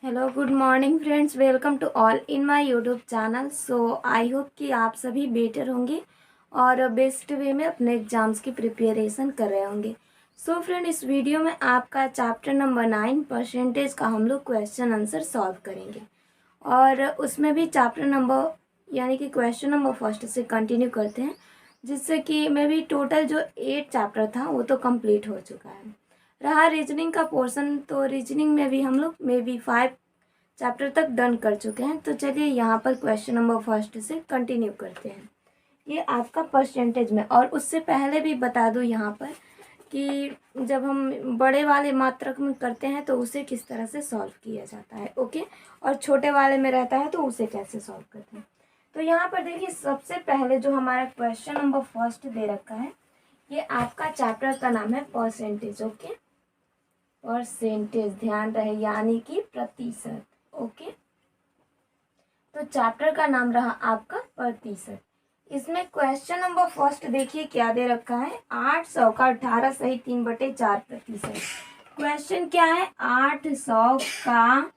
Hello good morning friends, welcome to all in my YouTube channel. So I hope कि आप सभी better होंगे और बेस्ट वे में अपने एग्ज़ाम्स की प्रिपरेशन कर रहे होंगे। सो फ्रेंड, इस वीडियो में आपका चैप्टर नंबर 9 परसेंटेज का हम लोग क्वेश्चन आंसर सॉल्व करेंगे और उसमें भी चैप्टर नंबर यानी कि क्वेश्चन नंबर फर्स्ट से कंटिन्यू करते हैं, जिससे कि मे भी टोटल जो 8 चैप्टर था वो तो कंप्लीट हो चुका है। रहा रीजनिंग का पोर्शन, तो रीजनिंग में भी हम लोग मे बी 5 चैप्टर तक डन कर चुके हैं। तो चलिए यहाँ पर क्वेश्चन नंबर फर्स्ट से कंटिन्यू करते हैं। ये आपका परसेंटेज में, और उससे पहले भी बता दूँ यहाँ पर कि जब हम बड़े वाले मात्रक में करते हैं तो उसे किस तरह से सॉल्व किया जाता है, ओके, और छोटे वाले में रहता है तो उसे कैसे सॉल्व करते हैं। तो यहाँ पर देखिए, सबसे पहले जो हमारा क्वेश्चन नंबर फर्स्ट दे रखा है, ये आपका चैप्टर का नाम है परसेंटेज, ओके, परसेंटेज ध्यान रहे, यानी कि प्रतिशत, ओके। तो चैप्टर का नाम रहा आपका प्रतिशत। इसमें क्वेश्चन नंबर फर्स्ट देखिए क्या दे रखा है, 800 का 18 सही 3/4%। क्वेश्चन क्या है, 800 का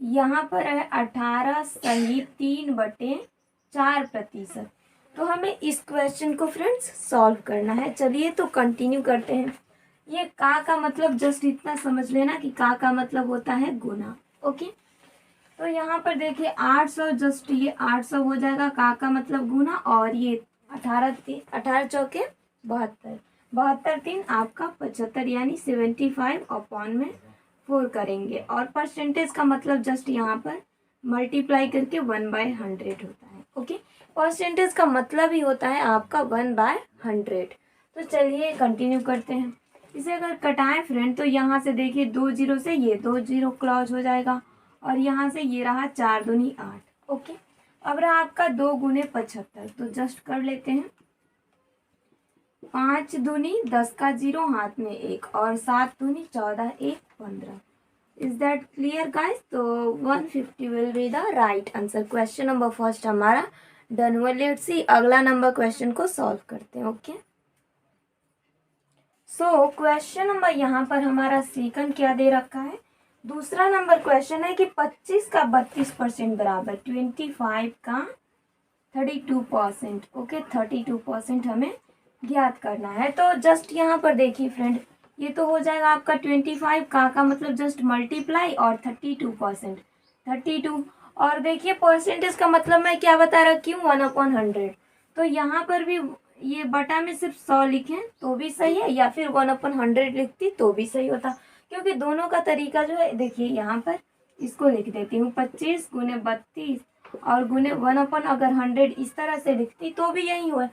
यहाँ पर है 18 सही 3/4%। तो हमें इस क्वेश्चन को फ्रेंड्स सॉल्व करना है। चलिए तो कंटिन्यू करते हैं। ये का मतलब जस्ट इतना समझ लेना कि का मतलब होता है गुना, ओके। तो यहाँ पर देखिए 800, जस्ट ये 800 हो जाएगा, का मतलब गुना, और ये 18 चौके 72, 72 3 आपका 75 यानी 75 अपॉन में 4 करेंगे, और परसेंटेज का मतलब जस्ट यहाँ पर मल्टीप्लाई करके 1/100 होता है, ओके। परसेंटेज का मतलब ही होता है आपका 1/100। तो चलिए कंटिन्यू करते हैं। इसे अगर कटाएं फ्रेंड, तो यहाँ से देखिए 2 जीरो से ये 2 जीरो क्लॉज हो जाएगा, और यहाँ से ये रहा 4 दूनी 8, ओके। अब रहा आपका 2 गुने 75, तो जस्ट कर लेते हैं। 5 दूनी 10 का 0 हाथ में 1, और 7 दूनी 14 1 15। Is that clear guys? तो 150 will be the right answer. Question number first हमारा डन हुआ। लेट्स सी अगला नंबर क्वेश्चन को सॉल्व करते हैं, ओके। सो क्वेश्चन नंबर यहाँ पर हमारा सेकंड क्या दे रखा है, दूसरा नंबर क्वेश्चन है कि 25 का 32% बराबर 25 का 32%, ओके, 32% हमें ज्ञात करना है। तो जस्ट यहाँ पर देखिए फ्रेंड, ये तो हो जाएगा आपका 25 का मतलब जस्ट मल्टीप्लाई, और 32% 32, और देखिए परसेंटेज का मतलब मैं क्या बता रखी हूँ, 1/100। तो यहाँ पर भी ये बटा में सिर्फ 100 लिखें तो भी सही है, या फिर 1/100 लिखती तो भी सही होता, क्योंकि दोनों का तरीका जो है, देखिए यहाँ पर इसको लिख देती हूँ 25 गुने 32 और गुने 1/100, अगर 100 इस तरह से लिखती तो भी यही हुआ,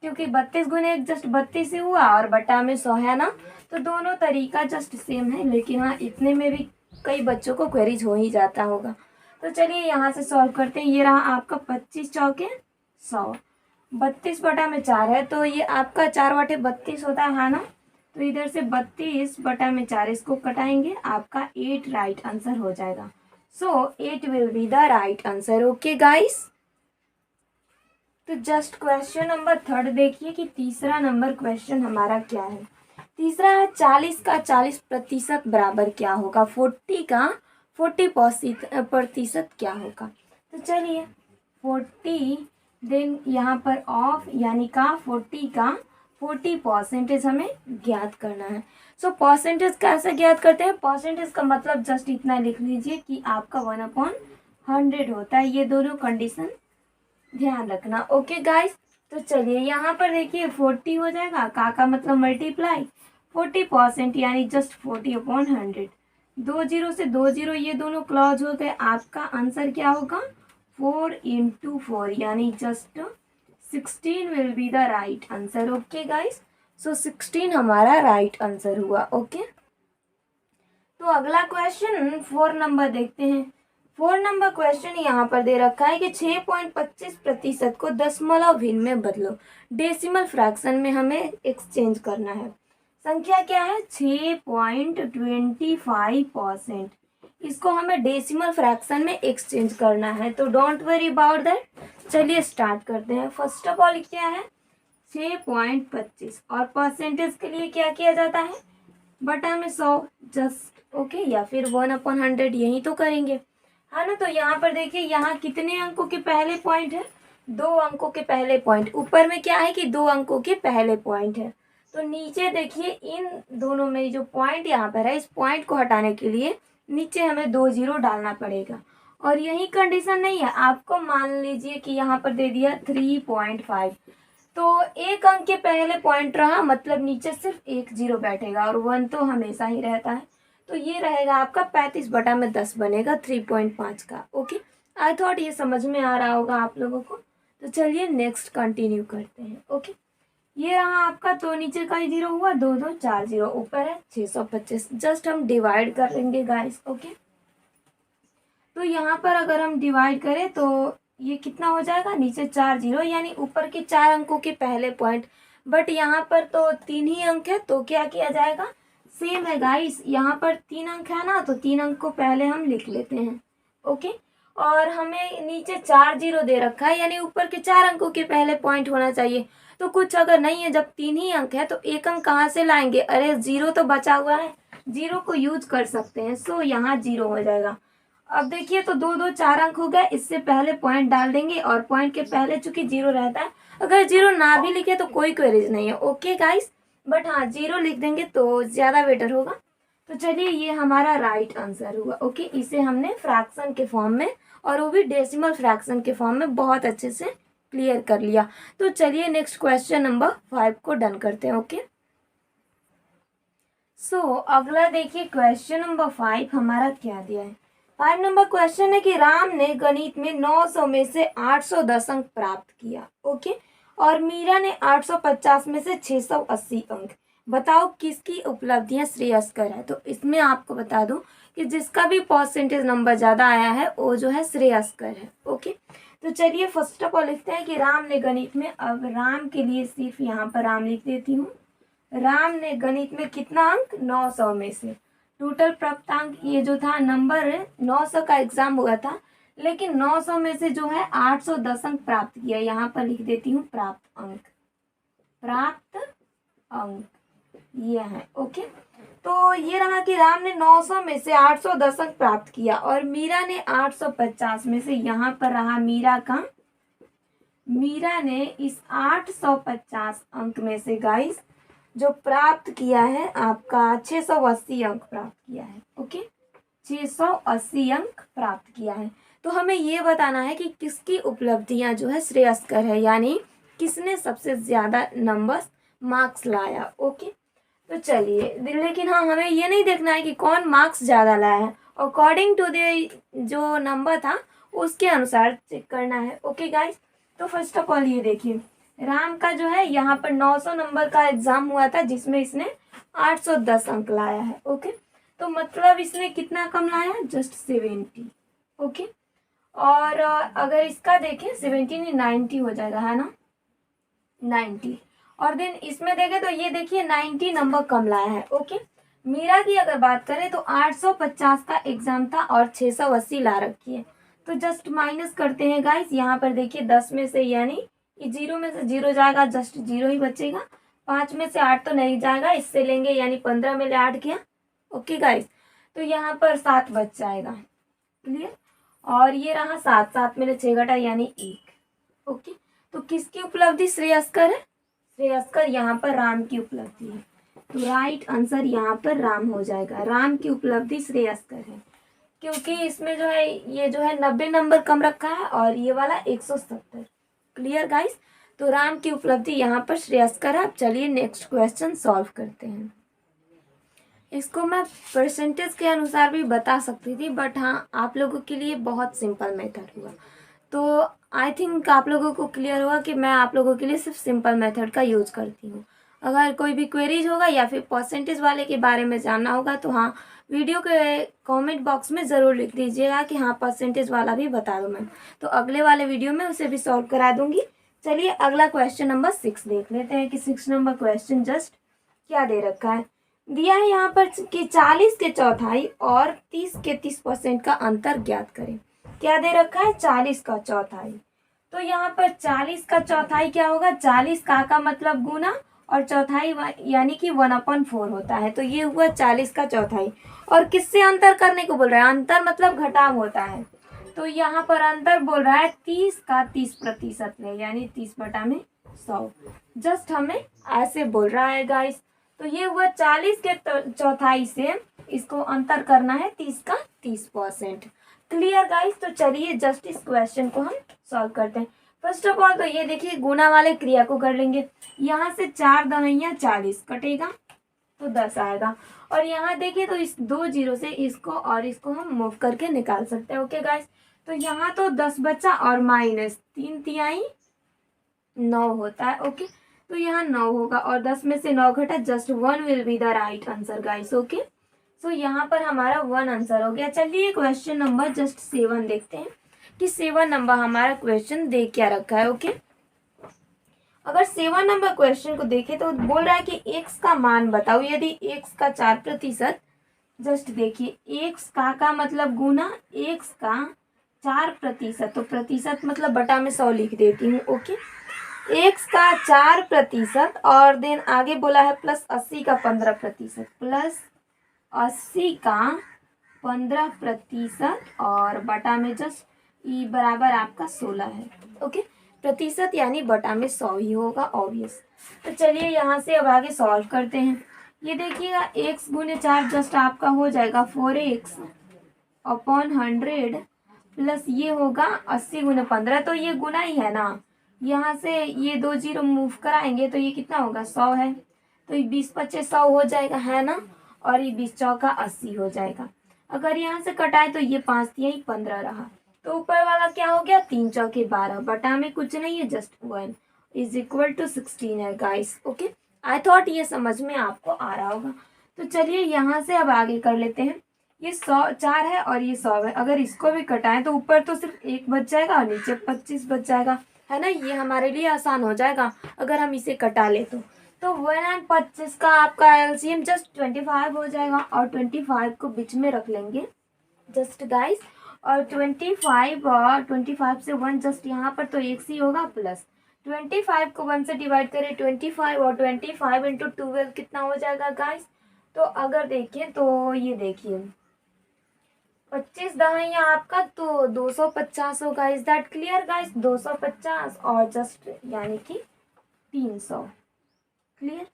क्योंकि 32 गुने 1 जस्ट 32 ही हुआ, और बटा में 100 है ना। तो दोनों तरीका जस्ट सेम है, लेकिन हाँ इतने में भी कई बच्चों को क्वेरीज हो ही जाता होगा। तो चलिए यहाँ से सॉल्व करते हैं। ये रहा आपका 25 चौके 100, 32/4 है, तो ये आपका 4/32 होता है ना। तो इधर से 32/4 इसको कटाएंगे, आपका 8 राइट आंसर हो जाएगा। सो 8 will be the right answer, okay guys. तो जस्ट क्वेश्चन नंबर थर्ड देखिए कि तीसरा नंबर क्वेश्चन हमारा क्या है। तीसरा है 40 का 40% बराबर क्या होगा, 40 का 40% क्या होगा। तो चलिए 40 देन यहाँ पर ऑफ यानी का 40 का 40% हमें ज्ञात करना है। सो परसेंटेज कैसे ज्ञात करते हैं, परसेंटेज का मतलब जस्ट इतना लिख लीजिए कि आपका 1/100 होता है। ये दोनों कंडीशन ध्यान रखना, ओके गाइस। तो चलिए यहाँ पर देखिए 40 हो जाएगा, का मतलब मल्टीप्लाई 40% यानी जस्ट 40/100, 2 जीरो से 2 जीरो ये दोनों क्लॉज हो गए। आपका आंसर क्या होगा, 4 × 4 यानी just 16 will be the right answer, okay guys. So 16 हमारा राइट आंसर हुआ, ओके। तो अगला क्वेश्चन 4 नंबर देखते हैं। 4 नंबर क्वेश्चन यहाँ पर दे रखा है कि 6.25% को दशमलव भिन्न में बदलो, डेसिमल फ्रैक्शन में हमें एक्सचेंज करना है। संख्या क्या है, 6.25%, इसको हमें डेसिमल फ्रैक्शन में एक्सचेंज करना है। तो डोंट वरी अबाउट दैट, चलिए स्टार्ट करते हैं। फर्स्ट ऑफ ऑल क्या है 6.25, और परसेंटेज के लिए क्या किया जाता है, बटा में 100 जस्ट, ओके, या फिर 1/100 यही तो करेंगे। है ना। तो यहाँ पर देखिए, यहाँ कितने अंकों के पहले पॉइंट है, 2 अंकों के पहले पॉइंट। ऊपर में क्या है कि 2 अंकों के पहले पॉइंट है। तो नीचे देखिए, इन दोनों में जो पॉइंट यहाँ पर है, इस पॉइंट को हटाने के लिए नीचे हमें 2 जीरो डालना पड़ेगा। और यही कंडीशन नहीं है, आपको मान लीजिए कि यहाँ पर दे दिया 3.5, तो 1 अंक के पहले पॉइंट रहा, मतलब नीचे सिर्फ 1 जीरो बैठेगा, और 1 तो हमेशा ही रहता है। तो ये रहेगा आपका 35/10 बनेगा 3.5 का। ओके, आई थॉट ये समझ में आ रहा होगा आप लोगों को। तो चलिए नेक्स्ट कंटिन्यू करते हैं। ओके, ये रहा आपका, तो नीचे का ही जीरो हुआ, 2 2 4 जीरो, ऊपर है 625। जस्ट हम डिवाइड कर लेंगे गाइस। ओके, तो यहाँ पर अगर हम डिवाइड करें तो ये कितना हो जाएगा, नीचे 4 जीरो, यानी ऊपर के 4 अंकों के पहले पॉइंट। बट यहाँ पर तो 3 ही अंक है, तो क्या किया जाएगा, सेम है गाइस, यहाँ पर 3 अंक है ना, तो 3 अंक को पहले हम लिख लेते हैं। ओके, और हमें नीचे 4 जीरो दे रखा है, यानी ऊपर के 4 अंकों के पहले पॉइंट होना चाहिए। तो कुछ अगर नहीं है, जब 3 ही अंक है तो 1 अंक कहाँ से लाएंगे, अरे जीरो तो बचा हुआ है, जीरो को यूज कर सकते हैं। सो यहाँ जीरो हो जाएगा। अब देखिए, तो 2 2 4 अंक हो गए, इससे पहले पॉइंट डाल देंगे, और पॉइंट के पहले चूंकि जीरो रहता है, अगर जीरो ना भी लिखे तो कोई क्वेरीज नहीं है। ओके गाइस, बट हाँ, जीरो लिख देंगे तो ज़्यादा बेटर होगा। तो चलिए, ये हमारा राइट आंसर हुआ। ओके, इसे हमने फ्रैक्शन के फॉर्म में, और वो भी डेसिमल फ्रैक्शन के फॉर्म में, बहुत अच्छे से क्लियर कर लिया। तो चलिए नेक्स्ट क्वेश्चन नंबर 5 को डन करते हैं। ओके, सो अगला देखिए, क्वेश्चन नंबर 5 हमारा क्या दिया है। 5 नंबर क्वेश्चन है कि राम ने गणित में 900 में से 810 अंक प्राप्त किया। ओके, और मीरा ने 850 में से 680 अंक। बताओ किसकी उपलब्धियां श्रेयस्कर है। तो इसमें आपको बता दूं कि जिसका भी परसेंटेज नंबर ज़्यादा आया है वो जो है श्रेयस्कर है। ओके, तो चलिए फर्स्ट ऑफ ऑल लिखते हैं कि राम ने गणित में, अब राम के लिए सिर्फ यहाँ पर राम लिख देती हूँ। राम ने गणित में कितना अंक, 900 में से। टोटल प्राप्तांक ये जो था नंबर 900 का एग्जाम हुआ था, लेकिन 900 में से जो है 810 अंक प्राप्त किया। यहाँ पर लिख देती हूँ प्राप्त अंक, प्राप्त अंक ये है। ओके, तो ये रहा कि राम ने 900 में से 810 अंक प्राप्त किया, और मीरा ने 850 में से, यहाँ पर रहा मीरा का, मीरा ने इस 850 अंक में से गाइस जो प्राप्त किया है आपका 680 अंक प्राप्त किया है। ओके, 680 अंक प्राप्त किया है। तो हमें ये बताना है कि किसकी उपलब्धियां जो है श्रेयस्कर है, यानी किसने सबसे ज़्यादा नंबर्स मार्क्स लाया। ओके, तो चलिए, लेकिन हाँ, हमें ये नहीं देखना है कि कौन मार्क्स ज़्यादा लाया है, अकॉर्डिंग टू द जो नंबर था उसके अनुसार चेक करना है। ओके गाइस, तो फर्स्ट ऑफ ऑल ये देखिए, राम का जो है यहाँ पर 900 नंबर का एग्जाम हुआ था, जिसमें इसने 810 अंक लाया है। ओके, तो मतलब इसने कितना कम लाया, जस्ट 70। ओके, और अगर इसका देखें 70 नहीं 90 हो जाएगा, है ना, 90। और देन इसमें देखें तो ये देखिए 90 नंबर कम लाया है। ओके, मीरा की अगर बात करें तो 850 का एग्जाम था और 680 ला रखी है। तो जस्ट माइनस करते हैं गाइस, यहाँ पर देखिए 10 में से, यानी ये 0 में से 0 जाएगा, जस्ट 0 ही बचेगा। 5 में से 8 तो नहीं जाएगा, इससे लेंगे, यानी 15 में ले 8 किया। ओके गाइस, तो यहाँ पर 7 बच जाएगा। क्लियर, और ये रहा 7, 7 में 6 घटा, यानी 1। ओके, तो किसकी उपलब्धि श्रेयस्कर है, श्रेयस्कर यहाँ पर राम की उपलब्धि है। तो राइट आंसर यहाँ पर राम हो जाएगा, राम की उपलब्धि श्रेयस्कर है, क्योंकि इसमें जो है ये जो है 90 नंबर कम रखा है, और ये वाला 170। क्लियर गाइस, तो राम की उपलब्धि यहाँ पर श्रेयस्कर है। अब चलिए नेक्स्ट क्वेश्चन सॉल्व करते हैं। इसको मैं परसेंटेज के अनुसार भी बता सकती थी, बट हाँ, आप लोगों के लिए बहुत सिंपल मेथड हुआ। तो आई थिंक आप लोगों को क्लियर हुआ कि मैं आप लोगों के लिए सिर्फ सिंपल मेथड का यूज करती हूँ। अगर कोई भी क्वेरीज होगा या फिर परसेंटेज वाले के बारे में जानना होगा तो हाँ, वीडियो के कमेंट बॉक्स में ज़रूर लिख दीजिएगा कि हाँ, परसेंटेज वाला भी बता दो मैम, तो अगले वाले वीडियो में उसे भी सॉल्व करा दूंगी। चलिए अगला क्वेश्चन नंबर 6 देख लेते हैं कि 6 नंबर क्वेश्चन जस्ट क्या दे रखा है। दिया है यहाँ पर कि 40 के चौथाई और 30 के 30% का अंतर ज्ञात करें। क्या दे रखा है, 40 का चौथाई। तो यहाँ पर 40 का चौथाई क्या होगा, 40 का मतलब गुना, और चौथाई यानी कि 1/4 होता है। तो ये हुआ 40 का चौथाई, और किससे अंतर करने को बोल रहा है, अंतर मतलब घटाव होता है। तो यहाँ पर अंतर बोल रहा है 30 का 30% में, यानी 30/100। जस्ट हमें ऐसे बोल रहा है गाइस। तो ये हुआ 40 के चौथाई से इसको अंतर करना है 30 का 30%। Clear guys. तो चलिए जस्ट इस क्वेश्चन को हम सॉल्व करते हैं। फर्स्ट ऑफ ऑल तो ये देखिए गुना वाले क्रिया को कर लेंगे। यहाँ से 4 दहाइयाँ 40 कटेगा तो 10 आएगा। और यहाँ देखिए तो इस 2 जीरो से इसको और इसको हम मूव करके निकाल सकते हैं। Okay guys. तो यहाँ तो 10 बचा और माइनस 3 × 9 होता है। ओके। तो यहाँ 9 होगा और 10 में से 9 घटा, just 1 will be the right answer guys. Okay. So यहाँ पर हमारा 1 आंसर हो गया। चलिए क्वेश्चन नंबर जस्ट 7 देखते हैं कि 7 नंबर हमारा क्वेश्चन दे क्या रखा है। ओके। अगर 7 नंबर क्वेश्चन को देखें तो बोल रहा है कि x का मान बताओ यदि x का 4%, जस्ट देखिए x का मतलब गुना x का 4%, तो प्रतिशत मतलब बटा में 100 लिख देती हूँ। ओके। x का 4% और देन आगे बोला है प्लस 80 का 15%, प्लस 80 का 15% और बटा में जस्ट ई बराबर आपका 16 है। ओके। प्रतिशत यानी बटा में 100 ही होगा ऑब्वियस। तो चलिए यहाँ से अब आगे सॉल्व करते हैं। ये देखिएगा x गुने 4 जस्ट आपका हो जाएगा 4x अपॉन 100 प्लस ये होगा 80 गुने 15, तो ये गुना ही है ना। यहाँ से ये 2 जीरो मूव कराएंगे तो ये कितना होगा 100 है, तो ये 20 25 100 हो जाएगा है ना। और ये 20 चौका 80 हो जाएगा। अगर यहाँ से कटाए तो ये 5 यही 15 रहा। तो ऊपर वाला क्या हो गया 3 चौके 12, बटा में कुछ नहीं है जस्ट 1 इज इक्वल टू 16 है गाइस। ओके। आई थॉट ये समझ में आपको आ रहा होगा। तो चलिए यहाँ से अब आगे कर लेते हैं। ये 4 है और ये 100 है। अगर इसको भी कटाएं तो ऊपर तो सिर्फ 1 बच जाएगा और नीचे 25 बच जाएगा है ना। ये हमारे लिए आसान हो जाएगा अगर हम इसे कटा ले तो 1 और 25 का आपका एलसीएम जस्ट 25 हो जाएगा और 25 को बीच में रख लेंगे जस्ट गाइस। और 25 से 1 जस्ट यहाँ पर तो एक ही होगा, प्लस 25 को 1 से डिवाइड करें 25 और 25 इंटू 12 कितना हो जाएगा गाइस। तो अगर देखिए तो ये देखिए 25 दहाइयाँ आपका तो 250 होगा। Is that clear guys. 250 और जस्ट यानी कि 300। क्लियर।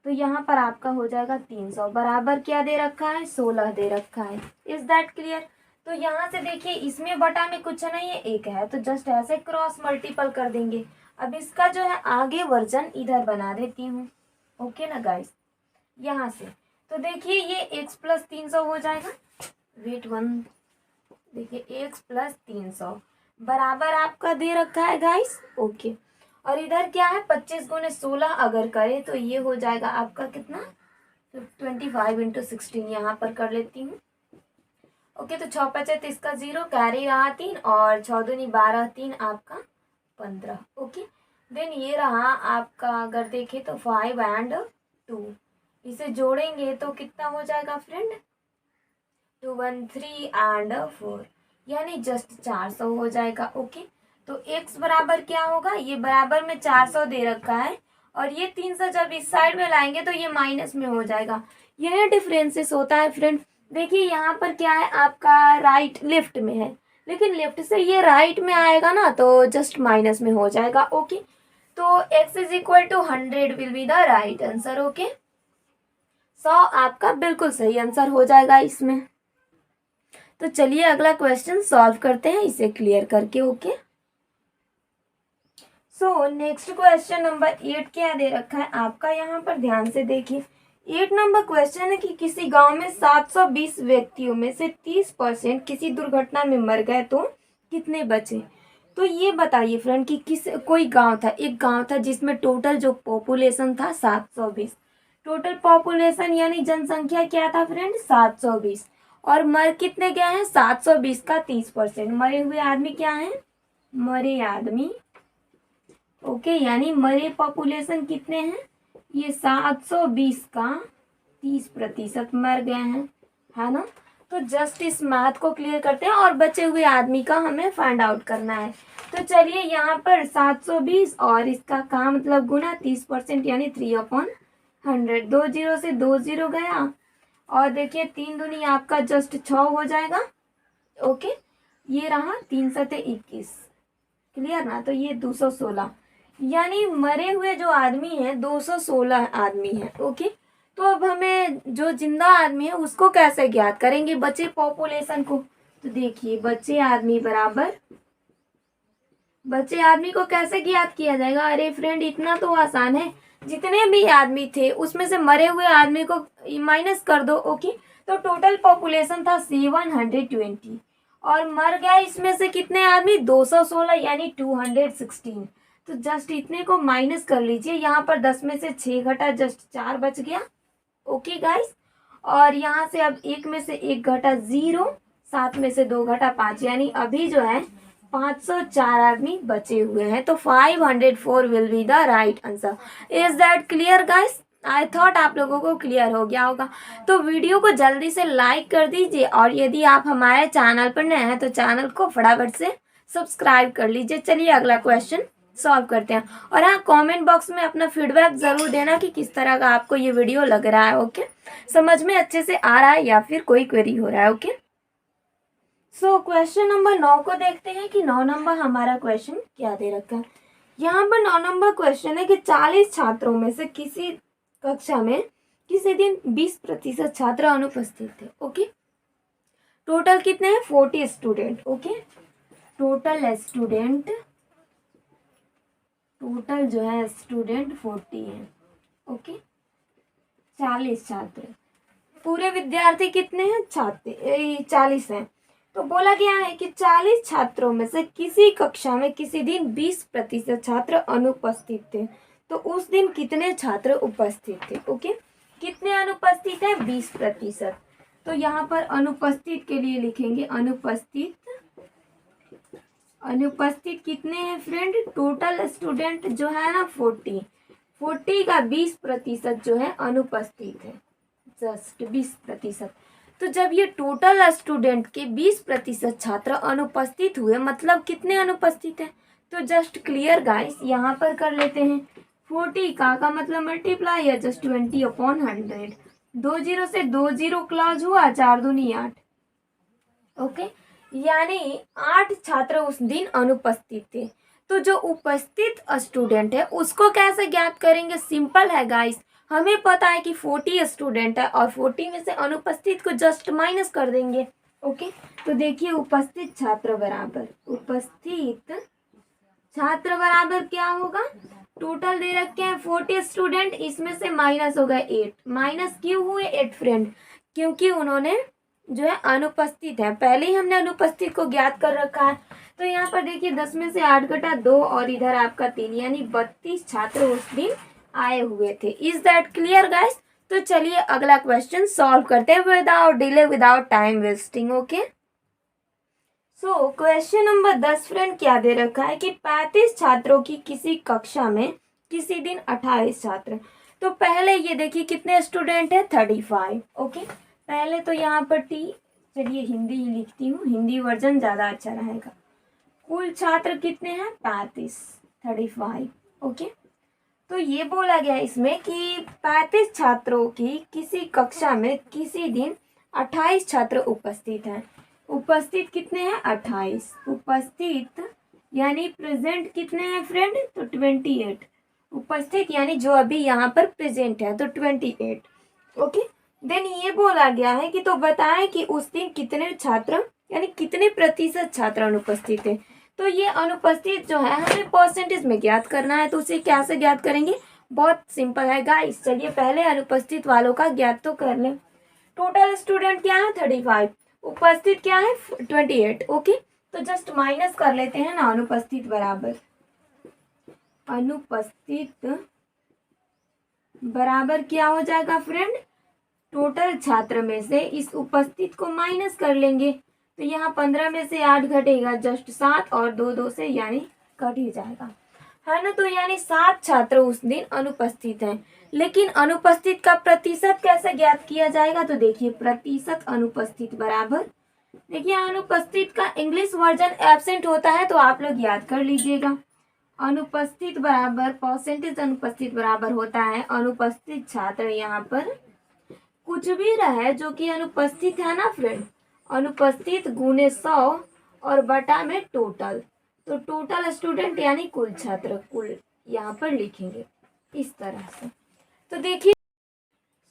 तो यहाँ पर आपका हो जाएगा 300 बराबर क्या दे रखा है 16 दे रखा है। Is that clear. तो यहाँ से देखिए इसमें बटा में कुछ नहीं है, एक है, तो जस्ट ऐसे क्रॉस मल्टीपल कर देंगे। अब इसका जो है आगे वर्जन इधर बना देती हूँ। ओके ना गाइस। यहाँ से तो देखिए ये x प्लस 300 हो जाएगा। वेट 1 देखिए x प्लस 300 बराबर आपका दे रखा है गाइस। ओके। और इधर क्या है 25 गुने 16 अगर करें तो ये हो जाएगा आपका कितना 25 इंटू 16 यहाँ पर कर लेती हूँ। ओके। तो 6 5 तो इसका 0 कैरी रहा 3 और 6 दूनी 12 3 आपका 15। ओके। देन ये रहा आपका अगर देखें तो 5 एंड 2 इसे जोड़ेंगे तो कितना हो जाएगा फ्रेंड 2 1 3 एंड 4 यानी जस्ट 400 हो जाएगा। ओके। तो x बराबर क्या होगा, ये बराबर में 400 दे रखा है और ये 300 जब इस साइड में लाएंगे तो ये माइनस में हो जाएगा। यह डिफरेंसेस होता है फ्रेंड। देखिए यहाँ पर क्या है आपका राइट लेफ्ट में है, लेकिन लेफ्ट से ये राइट में आएगा ना तो जस्ट माइनस में हो जाएगा। ओके। तो x is equal to 100 will be the right answer. Okay. 100 आपका बिल्कुल सही आंसर हो जाएगा इसमें। तो चलिए अगला क्वेश्चन सॉल्व करते हैं इसे क्लियर करके। Okay. So next question number 8 क्या दे रखा है आपका, यहाँ पर ध्यान से देखिए। 8 नंबर क्वेश्चन है कि किसी गांव में 720 व्यक्तियों में से 30% किसी दुर्घटना में मर गए तो कितने बचे। तो ये बताइए फ्रेंड कि कोई गांव था, एक गांव था जिसमें टोटल जो पॉपुलेशन था 720। टोटल पॉपुलेशन यानी जनसंख्या क्या था फ्रेंड 720 और मर कितने गए हैं 720 का 30%। मरे हुए आदमी क्या है मरे आदमी। ओके। यानी मरे पॉपुलेशन कितने हैं ये 720 का 30% मर गए हैं है ना। तो जस्ट इस मैथ को क्लियर करते हैं और बचे हुए आदमी का हमें फाइंड आउट करना है। तो चलिए यहाँ पर 720 और इसका का मतलब गुना 30% यानी 3/100। 2 जीरो से 2 जीरो गया और देखिए 3 दूनी आपका जस्ट 6 हो जाएगा। ओके। ये रहा 3 सते 21, क्लियर ना। तो ये 216, यानी मरे हुए जो आदमी हैं 216 आदमी हैं। ओके, तो अब हमें जो जिंदा आदमी है उसको कैसे ज्ञात करेंगे, बचे पॉपुलेशन को। तो देखिए बचे आदमी को कैसे ज्ञात किया जाएगा। अरे फ्रेंड इतना तो आसान है, जितने भी आदमी थे उसमें से मरे हुए आदमी को माइनस कर दो। ओके, तो टोटल पॉपुलेशन था 720 और मर गया इसमें से कितने आदमी, 216 यानी 216। तो जस्ट इतने को माइनस कर लीजिए, यहाँ पर 10 में से 6 घटा, जस्ट 4 बच गया। ओके गाइस, और यहाँ से अब 1 में से 1 घटा 0, 7 में से 2 घटा 5, यानी अभी जो है 504 आदमी बचे हुए हैं। तो 504 will be the right answer. Is that clear guys? I thought आप लोगों को क्लियर हो गया होगा। तो वीडियो को जल्दी से लाइक कर दीजिए, और यदि आप हमारे चैनल पर नए हैं तो चैनल को फटाफट से सब्सक्राइब कर लीजिए। चलिए अगला क्वेश्चन सॉल्व करते हैं। और हाँ, कमेंट बॉक्स में अपना फीडबैक ज़रूर देना कि किस तरह का आपको ये वीडियो लग रहा है। ओके, समझ में अच्छे से आ रहा है या फिर कोई क्वेरी हो रहा है। ओके, सो क्वेश्चन नंबर 9 को देखते हैं कि 9 नंबर हमारा क्वेश्चन क्या दे रखा है। यहाँ पर 9 नंबर क्वेश्चन है कि 40 छात्रों में से किसी कक्षा में किसी दिन 20% छात्र अनुपस्थित थे। ओके, टोटल कितने हैं, 40 स्टूडेंट। ओके, टोटल जो है स्टूडेंट 40 है। ओके, 40 छात्र, पूरे विद्यार्थी कितने हैं, छात्र 40 हैं। तो बोला गया है कि 40 छात्रों में से किसी कक्षा में किसी दिन 20% छात्र अनुपस्थित थे। तो उस दिन कितने छात्र उपस्थित थे। ओके, कितने अनुपस्थित है, 20%। तो यहाँ पर अनुपस्थित के लिए लिखेंगे अनुपस्थित कितने हैं फ्रेंड, टोटल स्टूडेंट जो है ना 40 का 20% जो है अनुपस्थित है, जस्ट 20%। तो जब ये टोटल स्टूडेंट के 20% छात्र अनुपस्थित हुए, मतलब कितने अनुपस्थित हैं। तो जस्ट क्लियर गाइस, यहाँ पर कर लेते हैं 40 का मतलब मल्टीप्लाई है जस्ट 20/100। 20 से 20 क्लॉज हुआ, 4 दूनी 8। ओके, यानी 8 छात्र उस दिन अनुपस्थित थे। तो जो उपस्थित स्टूडेंट है उसको कैसे ज्ञात करेंगे, सिंपल है गाइस। हमें पता है कि 40 स्टूडेंट है और 40 में से अनुपस्थित को जस्ट माइनस कर देंगे। ओके, तो देखिए उपस्थित छात्र बराबर क्या होगा, टोटल दे रखे हैं 40 स्टूडेंट, इसमें से माइनस हो गए 8। माइनस क्यों हुए 8 फ्रेंड, क्योंकि उन्होंने जो है अनुपस्थित है, पहले ही हमने अनुपस्थित को ज्ञात कर रखा है। तो यहाँ पर देखिए 10 में से 8 घटा 2 और इधर आपका 3, यानी 32 छात्र उस दिन आए हुए थे। Is that clear guys? तो चलिए अगला क्वेश्चन सॉल्व करते हैं without delay, without time wasting. Okay, so question number 10 friend क्या दे रखा है कि 35 छात्रों की किसी कक्षा में किसी दिन 28 छात्र। तो पहले ये देखिए कितने स्टूडेंट है, 35। ओके, पहले तो यहाँ पर चलिए हिंदी ही लिखती हूँ, हिंदी वर्जन ज़्यादा अच्छा रहेगा। कुल छात्र कितने हैं, 35। ओके, तो ये बोला गया इसमें कि 35 छात्रों की किसी कक्षा में किसी दिन 28 छात्र उपस्थित हैं। उपस्थित कितने हैं, 28। उपस्थित यानी प्रेजेंट कितने हैं फ्रेंड, तो 28। उपस्थित यानी जो अभी यहाँ पर प्रेजेंट है, तो 28। ओके, देन ये बोला गया है कि तो बताएं कि उस दिन कितने छात्र यानी कितने प्रतिशत छात्र अनुपस्थित थे। तो ये अनुपस्थित जो है हमें परसेंटेज में ज्ञात करना है। तो उसे कैसे ज्ञात करेंगे, बहुत सिंपल है गाइस। चलिए पहले अनुपस्थित वालों का ज्ञात तो कर लें। टोटल स्टूडेंट क्या है, 35, उपस्थित क्या है, 28। ओके, तो जस्ट माइनस कर लेते हैं ना, अनुपस्थित बराबर क्या हो जाएगा फ्रेंड, टोटल छात्र में से इस उपस्थित को माइनस कर लेंगे। तो यहाँ 15 में से 8 घटेगा, जस्ट 7 और 2 से यानी कट ही जाएगा, है ना। तो यानी 7 छात्र उस दिन अनुपस्थित हैं। लेकिन अनुपस्थित का प्रतिशत कैसे ज्ञात किया जाएगा, तो देखिए प्रतिशत अनुपस्थित बराबर, देखिए अनुपस्थित का इंग्लिश वर्जन एब्सेंट होता है, तो आप लोग याद कर लीजिएगा। अनुपस्थित बराबर परसेंटेज अनुपस्थित बराबर होता है अनुपस्थित छात्र, यहाँ पर कुछ भी रहे जो कि अनुपस्थित है ना फ्रेंड, अनुपस्थित गुने 100 और बटा में टोटल, तो टोटल स्टूडेंट यानी कुल छात्र, कुल यहाँ पर लिखेंगे इस तरह से। तो देखिए,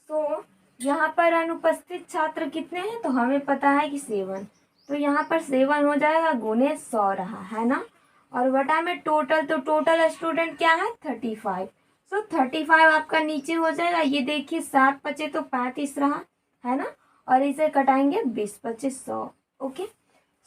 तो यहाँ पर अनुपस्थित छात्र कितने हैं, तो हमें पता है कि 7, तो यहाँ पर 7 हो जाएगा, गुने 100 रहा है ना, और बटा में टोटल, तो टोटल स्टूडेंट क्या है 35। सो 35 आपका नीचे हो जाएगा। ये देखिए 7 बचे तो 35 रहा है ना, और इसे कटाएंगे 20 बचे 100। Okay,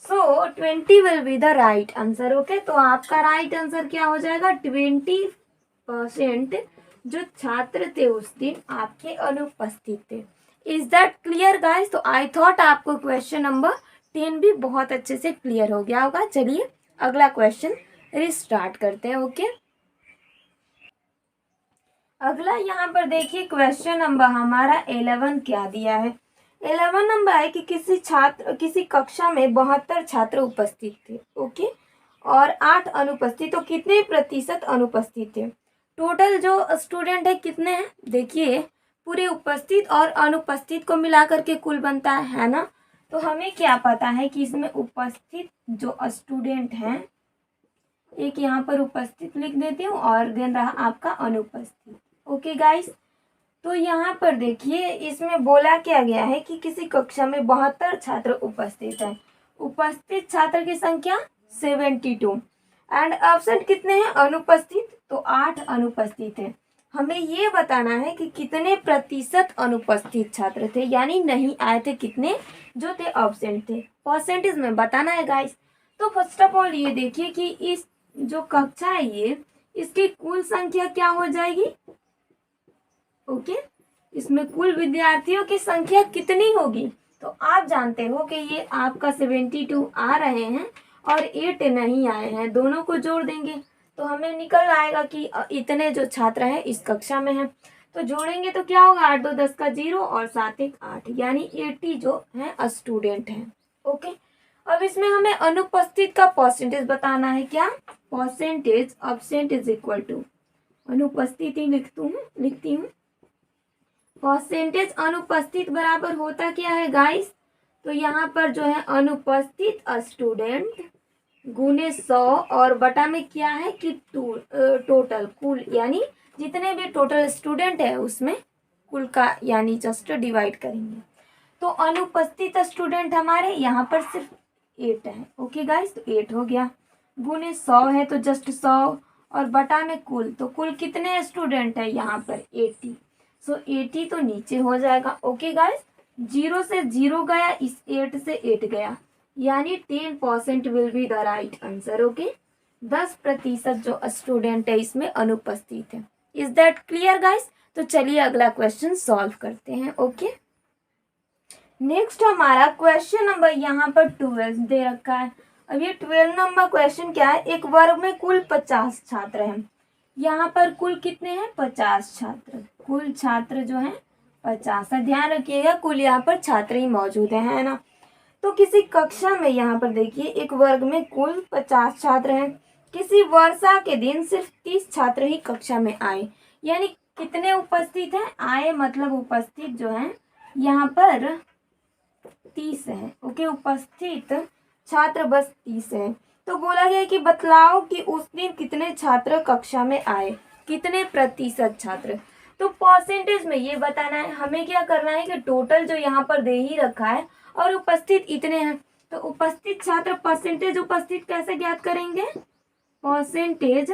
so 20 will be the right answer. Okay, तो आपका राइट आंसर क्या हो जाएगा, 20% जो छात्र थे उस दिन आपके अनुपस्थित थे। Is that clear guys? तो आई थॉट आपको क्वेश्चन नंबर 10 भी बहुत अच्छे से क्लियर हो गया होगा। चलिए अगला क्वेश्चन रिस्टार्ट करते हैं। ओके, अगला यहाँ पर देखिए क्वेश्चन नंबर हमारा 11 क्या दिया है। 11 नंबर है कि किसी कक्षा में 72 छात्र उपस्थित थे। ओके, और 8 अनुपस्थित, तो कितने प्रतिशत अनुपस्थित थे? टोटल जो स्टूडेंट है कितने हैं, देखिए पूरे उपस्थित और अनुपस्थित को मिलाकर के कुल बनता है ना। तो हमें क्या पता है कि इसमें उपस्थित जो स्टूडेंट हैं, एक यहाँ पर उपस्थित लिख देती हूँ और देन रहा आपका अनुपस्थित। ओके गाइस, तो यहाँ पर देखिए इसमें बोला क्या गया है कि किसी कक्षा में 72 छात्र उपस्थित हैं। उपस्थित छात्र की संख्या 72 एंड एब्सेंट कितने हैं, अनुपस्थित, तो 8 अनुपस्थित हैं। हमें ये बताना है कि कितने प्रतिशत अनुपस्थित छात्र थे, यानी नहीं आए थे, कितने जो थे एब्सेंट थे, परसेंटेज में बताना है गाइस। तो फर्स्ट ऑफ ऑल ये देखिए कि इस जो कक्षा है ये, इसकी कुल संख्या क्या हो जाएगी। ओके, इसमें कुल विद्यार्थियों की संख्या कितनी होगी, तो आप जानते हो कि ये आपका 72 आ रहे हैं और 8 नहीं आए हैं, दोनों को जोड़ देंगे तो हमें निकल आएगा कि इतने जो छात्र हैं इस कक्षा में हैं। तो जोड़ेंगे तो क्या होगा, 8 2 10 का 0 और 7 1 8, यानी 80 जो है स्टूडेंट हैं। ओके, अब इसमें हमें अनुपस्थित का परसेंटेज बताना है। क्या percentage absent is equal to अनुपस्थित ही लिखती हूँ। परसेंटेज अनुपस्थित बराबर होता क्या है गाइस, तो यहाँ पर जो है अनुपस्थित स्टूडेंट गुने 100 और बटा में क्या है कि टोटल कुल, यानी जितने भी टोटल स्टूडेंट है उसमें कुल का यानी जस्ट डिवाइड करेंगे। तो अनुपस्थित स्टूडेंट हमारे यहाँ पर सिर्फ 8 है। ओके गाइस, तो 8 हो गया, गुने 100 है तो जस्ट 100 और बटा में कुल, तो कुल कितने स्टूडेंट है यहाँ पर 80। सो 80 तो नीचे हो जाएगा। ओके गाइस, 0 से 0 गया, इस 8 से 8 गया, यानी 10% will be the right answer. Okay, 10% जो स्टूडेंट है इसमें अनुपस्थित है। Is that clear guys? तो चलिए अगला क्वेश्चन सॉल्व करते हैं। ओके, नेक्स्ट हमारा क्वेश्चन नंबर यहाँ पर 12 दे रखा है। अब ये 12 नंबर क्वेश्चन क्या है, एक वर्ग में कुल 50 छात्र हैं। यहाँ पर कुल कितने हैं, 50 छात्र, कुल छात्र जो है 50 है। ध्यान रखिएगा कुल यहाँ पर छात्र ही मौजूद है ना। तो किसी कक्षा में यहाँ पर देखिए एक वर्ग में कुल 50 छात्र हैं। किसी वर्षा के दिन सिर्फ 30 छात्र ही कक्षा में आए, यानी कितने उपस्थित हैं, आए मतलब उपस्थित जो है यहाँ पर 30 है। ओके, उपस्थित छात्र बस 30 है। तो बोला गया कि बतलाओ कि उस दिन कितने छात्र कक्षा में आए, कितने प्रतिशत छात्र। तो परसेंटेज में ये बताना है। हमें क्या करना है कि टोटल जो यहाँ पर दे ही रखा है और उपस्थित इतने हैं, तो उपस्थित छात्र परसेंटेज उपस्थित कैसे ज्ञात करेंगे, परसेंटेज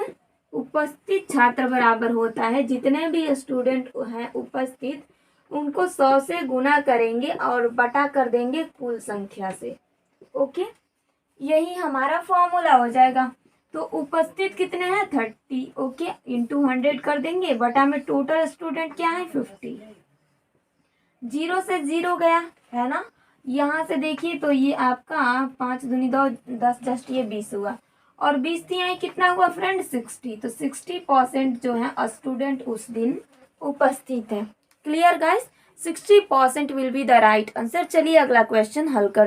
उपस्थित छात्र बराबर होता है जितने भी स्टूडेंट हैं उपस्थित उनको 100 से गुना करेंगे और बटा कर देंगे कुल संख्या से। ओके, यही हमारा फॉर्मूला हो जाएगा। तो उपस्थित कितने हैं 30, ओके, इंटू 100 कर देंगे, बटा में टोटल स्टूडेंट क्या है 50। 0 से 0 गया है ना, यहाँ से देखिए तो ये आपका 5 दूनी 2 10 जस्ट ये 20 हुआ, और 20 थी यहाँ कितना हुआ फ्रेंड 60। तो 60% जो है स्टूडेंट उस दिन उपस्थित है। Clear guys, 60% will be the right answer. चलिए अगला क्वेश्चन हल कर